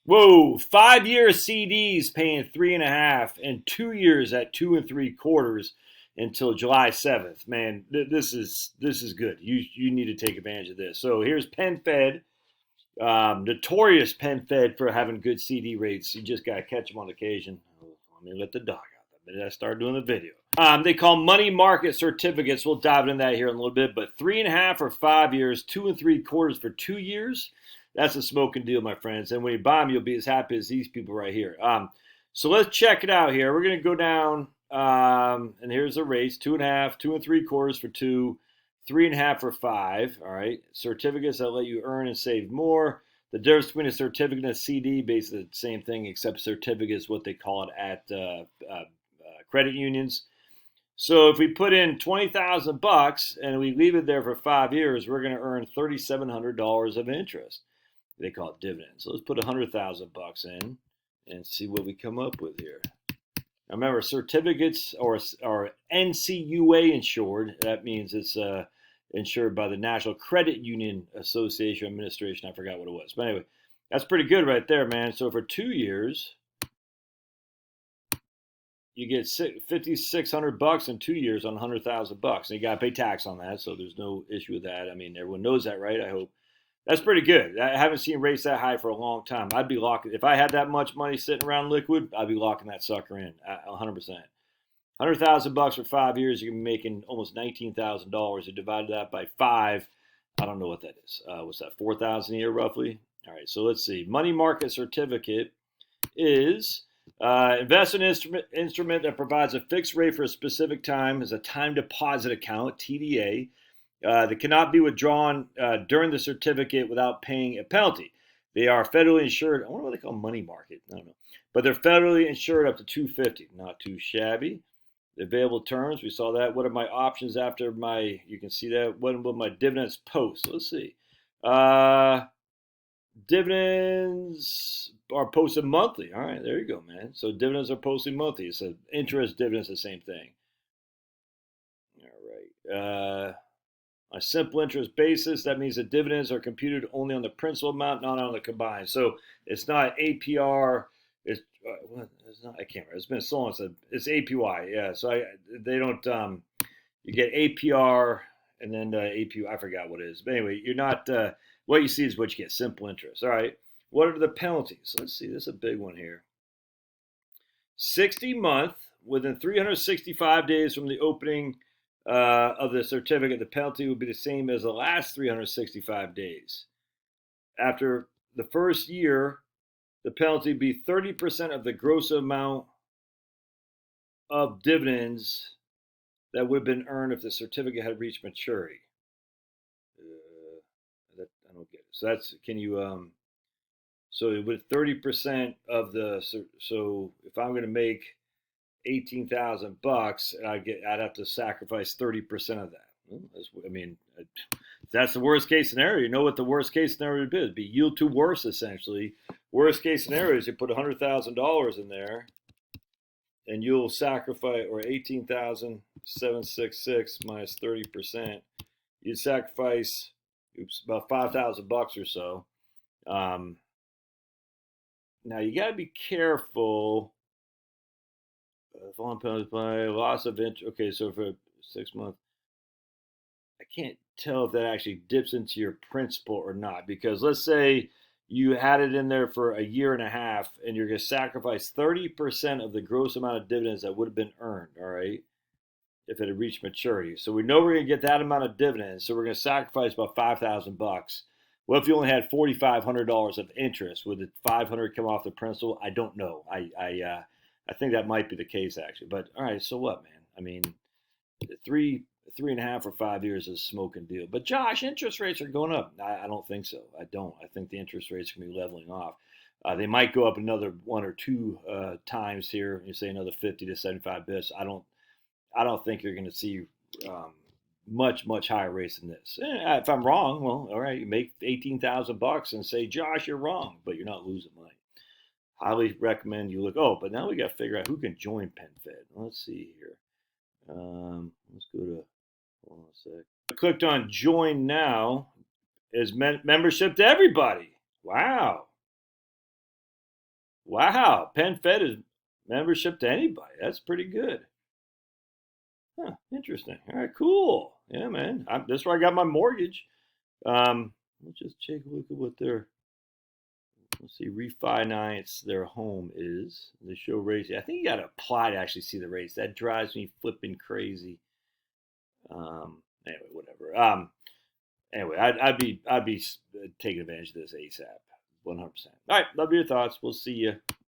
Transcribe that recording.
Whoa, 5-year CDs paying 3.5 and 2 years at 2 3/4 until July 7th. Man, this is good. You need to take advantage of this. So here's PenFed, notorious PenFed for having good CD rates. You just gotta catch them on occasion. Let me let the dog out. The minute I start doing the video. They call money market certificates. We'll dive into that here in a little bit. But 3.5 for 5 years, 2 3/4 for 2 years. That's a smoking deal, my friends. And when you buy them, you'll be as happy as these people right here. So let's check it out here. We're going to go down, and here's the rates: 2.5, 2 3/4 for 2, 3.5 for 5. All right, certificates that let you earn and save more. The difference between a certificate and a CD, basically the same thing, except certificate is what they call it at credit unions. So if we put in $20,000 and we leave it there for 5 years, we're going to earn $3,700 of interest. They call it dividends. So let's put $100,000 in and see what we come up with here. Now remember, certificates are NCUA insured. That means it's insured by the National Credit Union Association Administration. I forgot what it was. But anyway, that's pretty good right there, man. So for 2 years, you get $5,600 in 2 years on $100,000. And you got to pay tax on that, so there's no issue with that. I mean, everyone knows that, right? I hope. That's pretty good. I haven't seen rates that high for a long time. I'd be locking, if I had that much money sitting around liquid, I'd be locking that sucker in 100%. $100,000 for 5 years, you're making almost $19,000. You divide that by 5, I don't know what that is. What's that, 4,000 a year roughly? All right, so let's see. Money market certificate is investment instrument that provides a fixed rate for a specific time, is a time deposit account, TDA. That cannot be withdrawn during the certificate without paying a penalty. They are federally insured. I wonder what they call money market. I don't know. But they're federally insured up to $250. Not too shabby. The available terms, we saw that. What are my options after my, you can see that. When will my dividends post? Let's see. Dividends are posted monthly. All right, there you go, man. So dividends are posted monthly. It's an interest dividends, the same thing. All right. On a simple interest basis, that means the dividends are computed only on the principal amount, not on the combined. So it's not APR. It's not. I can't remember. It's been so long since it's APY. Yeah. So they don't. You get APR and then APY. I forgot what it is. But anyway, you're not. What you see is what you get. Simple interest. All right. What are the penalties? So let's see. This is a big one here. 60-month within 365 days from the opening of the certificate, the penalty would be the same as the last 365 days. After the first year, the penalty would be 30% of the gross amount of dividends that would have been earned if the certificate had reached maturity. I don't get it. So that's, can you, so with 30% of the, so if I'm going to make $18,000, I'd have to sacrifice 30% of that. I mean, that's the worst case scenario. You know what the worst case scenario would be? It'd be yield to worse, essentially. Worst case scenario is you put $100,000 in there, and you'll sacrifice, or 18,766 minus 30%. You'd sacrifice, about $5,000 or so. Now you got to be careful. Falling penalties by loss of interest. Okay, so for 6 months, I can't tell if that actually dips into your principal or not. Because let's say you had it in there for a year and a half, and you're going to sacrifice 30% of the gross amount of dividends that would have been earned. All right, if it had reached maturity. So we know we're going to get that amount of dividends. So we're going to sacrifice about $5,000. What if you only had $4,500 of interest? Would the $500 come off the principal? I don't know. I think that might be the case, actually. But all right, so what, man? I mean, 3.5 or 5 years is a smoking deal. But Josh, interest rates are going up. I don't think so. I don't. I think the interest rates can be leveling off. They might go up another 1 or 2 times here. You say another 50 to 75 bits. I don't think you're going to see much higher rates than this. If I'm wrong, well, all right, you make $18,000 and say, Josh, you're wrong, but you're not losing money. Highly recommend you look. Oh, but now we got to figure out who can join PenFed. Let's see here. Let's go to, hold on a sec. I clicked on join now. Is membership to everybody. Wow. Wow, PenFed is membership to anybody. That's pretty good. Huh, interesting. All right, cool. Yeah, man. That's where I got my mortgage. Let's just take a look at what their, let's see, refinance their home is. They show rates. I think you got to apply to actually see the rates. That drives me flipping crazy. Anyway, whatever. Anyway, I'd be taking advantage of this ASAP, 100%. All right, love your thoughts. We'll see you.